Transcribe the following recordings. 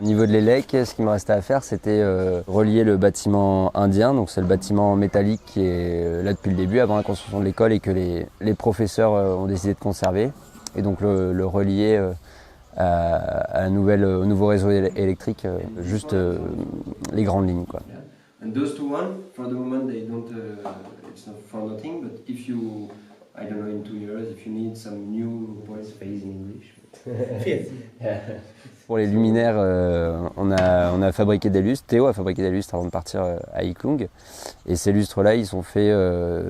Niveau de l'élec, ce qui me restait à faire, c'était relier le bâtiment indien, donc c'est le bâtiment métallique qui est là depuis le début, avant la construction de l'école et que les professeurs ont décidé de conserver. Et donc le relier au nouveau réseau électrique, juste les grandes lignes, quoi. And those two one, for the moment, they don't. It's not for nothing. But if you, I don't know, in 2 years, if you need some new voice phase in English. Pour les luminaires, on a fabriqué des lustres. Théo a fabriqué des lustres avant de partir à Iklung. Et ces lustres-là, ils sont faits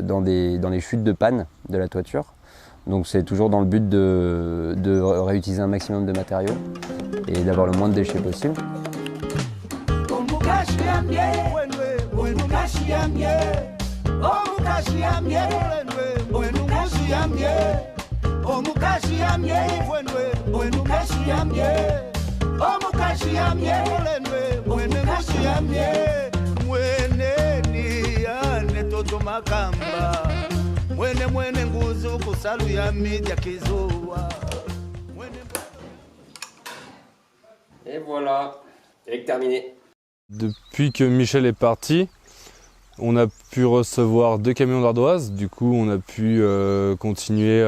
dans les chutes de panne de la toiture. Donc c'est toujours dans le but de réutiliser un maximum de matériaux et d'avoir le moins de déchets possible. Et voilà, c'est terminé. Depuis que Michel est parti, on a pu recevoir 2 camions d'ardoise. Du coup, on a pu continuer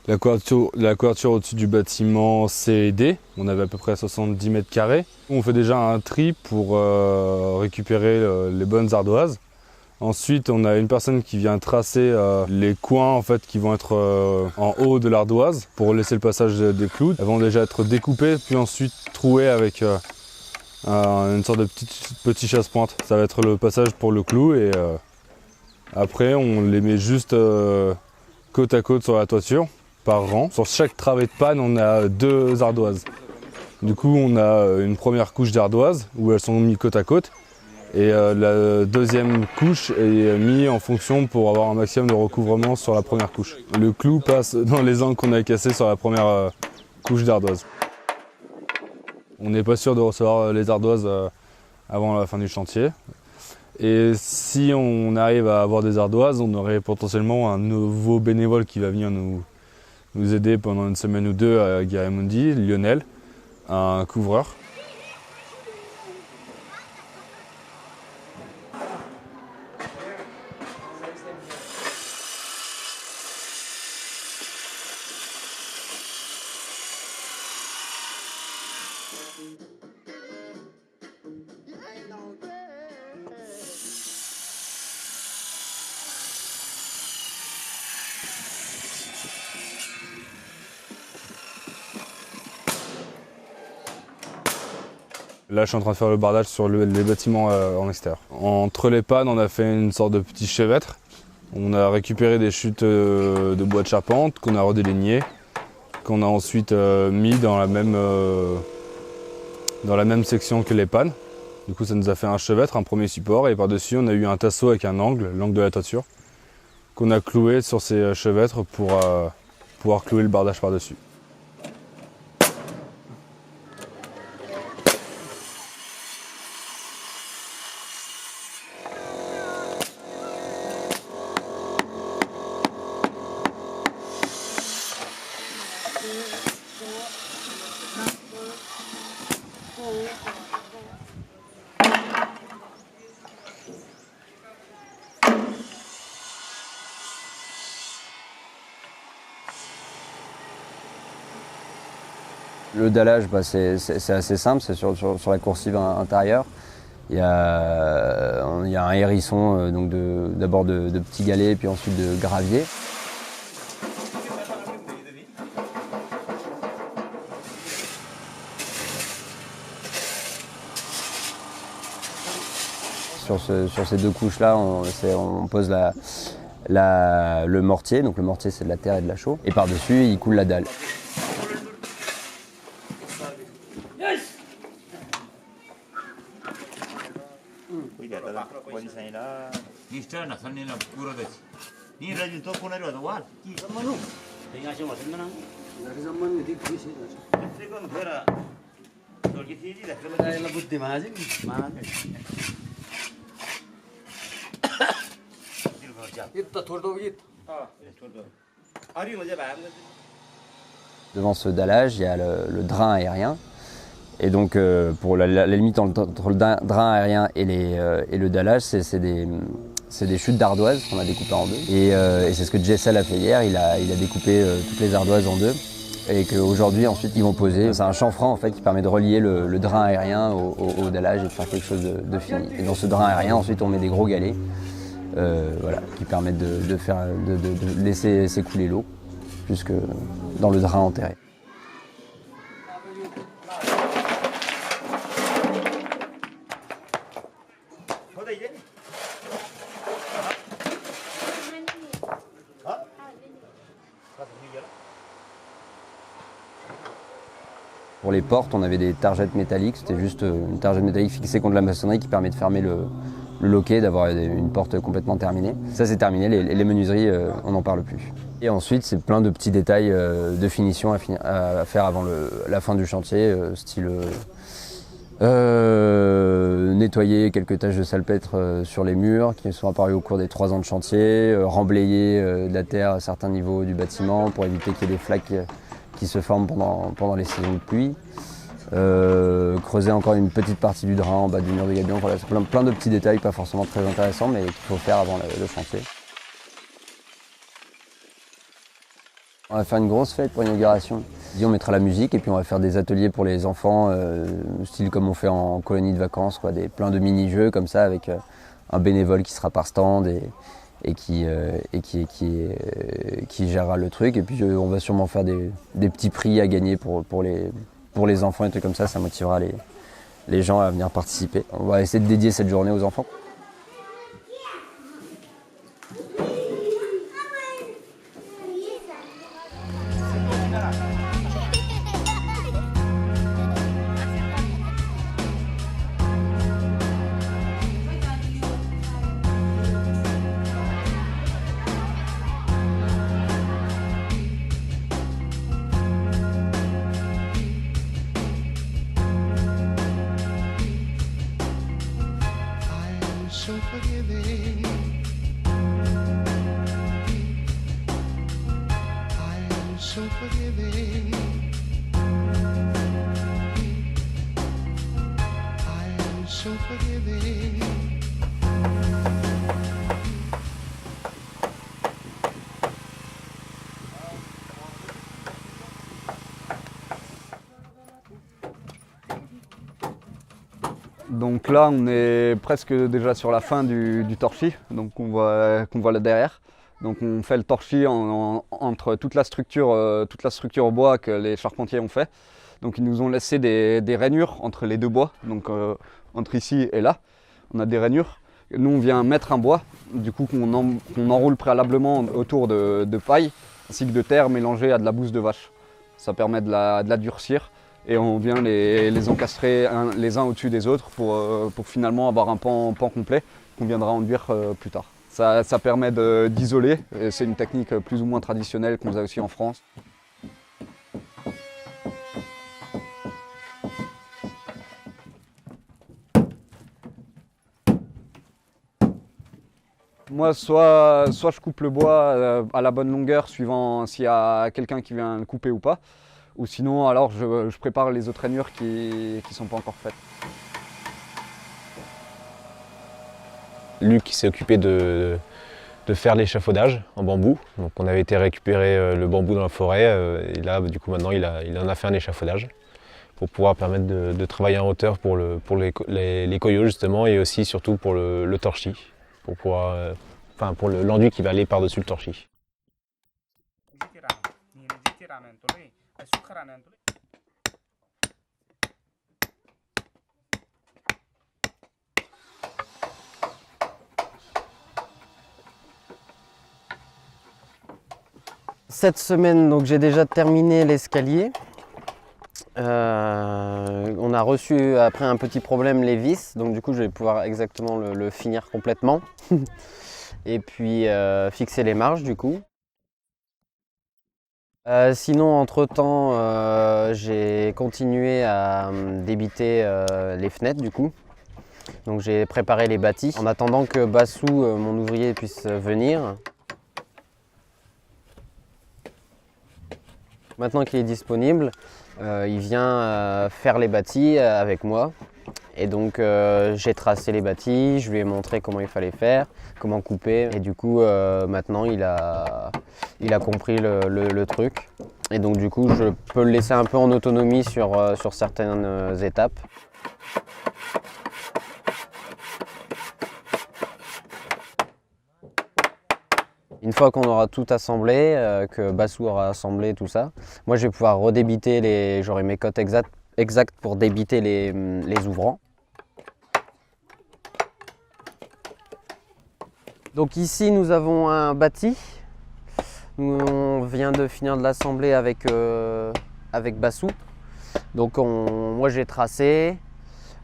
la couverture au-dessus du bâtiment C et D. On avait à peu près 70 mètres carrés. On fait déjà un tri pour récupérer les bonnes ardoises. Ensuite, on a une personne qui vient tracer les coins en fait, qui vont être en haut de l'ardoise pour laisser le passage des clous. Elles vont déjà être découpées, puis ensuite trouées avec une sorte de petit chasse-pointe. Ça va être le passage pour le clou et après on les met juste côte à côte sur la toiture par rang. Sur chaque travée de panne, on a 2 ardoises. Du coup, on a une première couche d'ardoises où elles sont mises côte à côte. Et la deuxième couche est mise en fonction pour avoir un maximum de recouvrement sur la première couche. Le clou passe dans les angles qu'on a cassés sur la première couche d'ardoise. On n'est pas sûr de recevoir les ardoises avant la fin du chantier. Et si on arrive à avoir des ardoises, on aurait potentiellement un nouveau bénévole qui va venir nous aider pendant une semaine ou 2 à Garimondi, Lionel, un couvreur. Là, je suis en train de faire le bardage sur les bâtiments en extérieur. Entre les pannes, on a fait une sorte de petit chevêtre. On a récupéré des chutes de bois de charpente qu'on a redélignées, qu'on a ensuite mis dans la même section que les pannes. Du coup, ça nous a fait un chevêtre, un premier support, et par-dessus, on a eu un tasseau avec un angle, l'angle de la toiture, qu'on a cloué sur ces chevêtres pour pouvoir clouer le bardage par-dessus. Le dallage, c'est assez simple, c'est sur la coursive intérieure. Il y a un hérisson d'abord de petits galets, puis ensuite de gravier. Sur ces 2 couches-là, on pose le mortier. Donc le mortier, c'est de la terre et de la chaux. Et par-dessus, il coule la dalle. Devant ce dallage, il y a le drain aérien. Et donc pour la limite entre le drain aérien et le dallage, c'est des chutes d'ardoises qu'on a découpées en deux. Et c'est ce que Jessel a fait hier, il a découpé toutes les ardoises en deux. Et qu'aujourd'hui, ensuite, ils vont poser. C'est un chanfrein en fait, qui permet de relier le drain aérien au dallage et de faire quelque chose de fini. Et dans ce drain aérien, ensuite, on met des gros galets voilà, qui permettent de laisser s'écouler l'eau jusque dans le drain enterré. Pour les portes, on avait des targettes métalliques, c'était juste une targette métallique fixée contre la maçonnerie qui permet de fermer le loquet, d'avoir une porte complètement terminée. Ça c'est terminé, les menuiseries, on n'en parle plus. Et ensuite, c'est plein de petits détails de finition à faire avant la fin du chantier, style nettoyer quelques taches de salpêtre sur les murs qui sont apparues au cours des 3 ans de chantier, remblayer de la terre à certains niveaux du bâtiment pour éviter qu'il y ait des flaques qui se forment pendant les saisons de pluie. Creuser encore une petite partie du drain en bas du mur de gabion. Voilà, c'est plein de petits détails, pas forcément très intéressants, mais qu'il faut faire avant le chantier. On va faire une grosse fête pour l'inauguration. On mettra la musique et puis on va faire des ateliers pour les enfants, style comme on fait en colonie de vacances, quoi, plein de mini-jeux comme ça avec un bénévole qui sera par stand et qui gérera le truc. Et puis on va sûrement faire des petits prix à gagner pour les enfants et trucs comme ça motivera les gens à venir participer. On va essayer de dédier cette journée aux enfants. So forgiving. I am so forgiving. I am so forgiving. Donc là, on est presque déjà sur la fin du torchis, donc qu'on voit là derrière. Donc on fait le torchis entre toute la structure bois que les charpentiers ont fait. Donc ils nous ont laissé des rainures entre les deux bois, donc entre ici et là, on a des rainures. Nous on vient mettre un bois, du coup qu'on enroule préalablement autour de paille, ainsi que de terre mélangée à de la bouse de vache. Ça permet de la durcir. Et on vient les encastrer les uns au-dessus des autres pour finalement avoir un pan complet qu'on viendra enduire plus tard. Ça permet d'isoler, c'est une technique plus ou moins traditionnelle qu'on a aussi en France. Moi, soit je coupe le bois à la bonne longueur, suivant s'il y a quelqu'un qui vient le couper ou pas. Ou sinon, alors je prépare les autres rainures qui ne sont pas encore faites. Luc s'est occupé de faire l'échafaudage en bambou. Donc on avait été récupérer le bambou dans la forêt et là du coup maintenant il en a fait un échafaudage pour pouvoir permettre de travailler en hauteur pour les coyots justement et aussi surtout pour le torchis, pour pouvoir, pour l'enduit qui va aller par-dessus le torchis. Cette semaine, donc j'ai déjà terminé l'escalier. On a reçu après un petit problème les vis, donc du coup je vais pouvoir exactement le finir complètement. Et puis fixer les marches du coup. Sinon entre-temps j'ai continué à débiter les fenêtres du coup. Donc j'ai préparé les bâtis en attendant que Bassou, mon ouvrier, puisse venir. Maintenant qu'il est disponible, il vient faire les bâtis avec moi. Et donc j'ai tracé les bâtis, je lui ai montré comment il fallait faire, comment couper. Et du coup maintenant il a compris le truc. Et donc du coup je peux le laisser un peu en autonomie sur certaines étapes. Une fois qu'on aura tout assemblé, que Bassou aura assemblé tout ça, moi je vais pouvoir redébiter j'aurai mes cotes exactes pour débiter les ouvrants. Donc ici nous avons un bâti. On vient de finir de l'assembler avec Bassou. Donc moi j'ai tracé,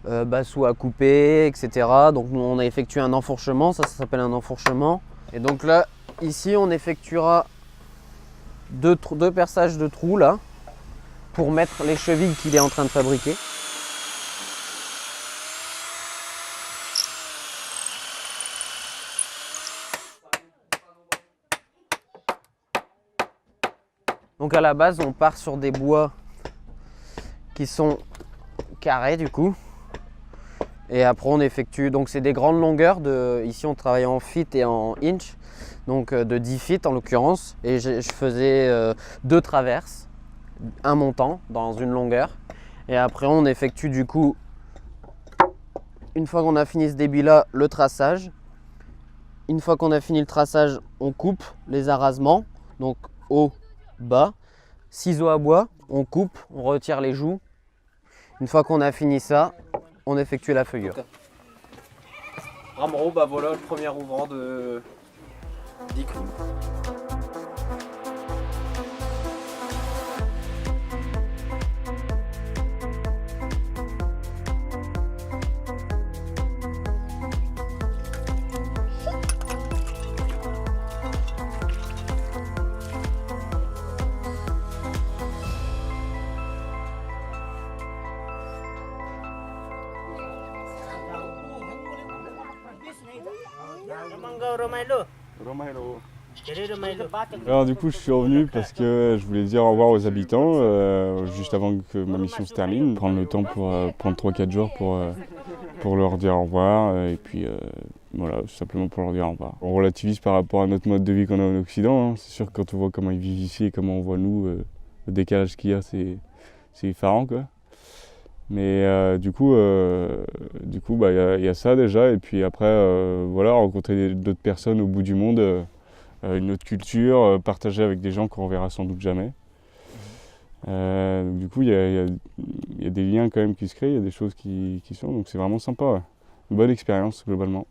Bassou a coupé, etc. Donc nous on a effectué un enfourchement, ça s'appelle un enfourchement. Et donc là, ici on effectuera deux perçages de trous là pour mettre les chevilles qu'il est en train de fabriquer. Donc à la base on part sur des bois qui sont carrés du coup. Et après on effectue, donc c'est des grandes longueurs, ici on travaille en feet et en inch, donc de 10 feet en l'occurrence. Et je faisais 2 traverses, un montant dans une longueur. Et après on effectue du coup, une fois qu'on a fini ce débit là, le traçage. Une fois qu'on a fini le traçage, on coupe les arasements, donc haut, bas. Ciseaux à bois, on coupe, on retire les joues. Une fois qu'on a fini ça, on effectue la feuillure. Ramro, bah voilà le premier ouvrant de d'Iclou. Alors du coup je suis revenu parce que je voulais dire au revoir aux habitants juste avant que ma mission se termine, prendre le temps pour prendre 3-4 jours pour leur dire au revoir et puis voilà, simplement pour leur dire au revoir. On relativise par rapport à notre mode de vie qu'on a en Occident, hein. C'est sûr que quand on voit comment ils vivent ici et comment on voit nous, le décalage qu'il y a c'est effarant quoi. Mais du coup, bah, y a ça déjà, et puis après, voilà, rencontrer d'autres personnes au bout du monde, une autre culture, partager avec des gens qu'on reverra sans doute jamais. Donc, du coup, il y a des liens quand même qui se créent, il y a des choses qui sont, donc c'est vraiment sympa, ouais. Une bonne expérience globalement.